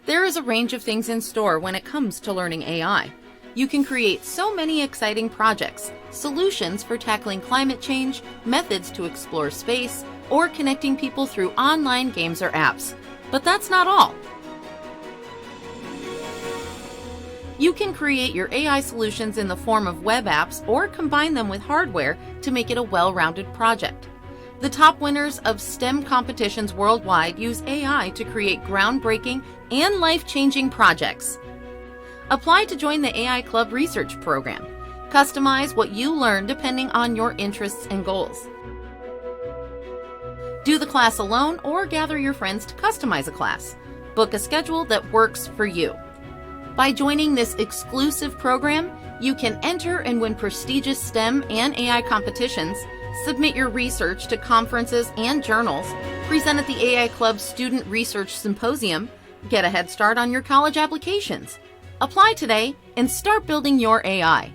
There is a range of things in store when it comes to learning AI. You can create so many exciting projects, solutions for tackling climate change, methods to explore space, or connecting people through online games or apps. But that's not all. You can create your AI solutions in the form of web apps or combine them with hardware to make it a well-rounded project. The top winners of STEM competitions worldwide use AI to create groundbreaking and life-changing projects. Apply to join the AIClub Research Program. Customize what you learn depending on your interests and goals. Do the class alone or gather your friends to customize a class. Book a schedule that works for you. By joining this exclusive program, you can enter and win prestigious STEM and AI competitions, submit your research to conferences and journals, present at the AI Club Student Research Symposium, get a head start on your college applications. Apply today and start building your AI.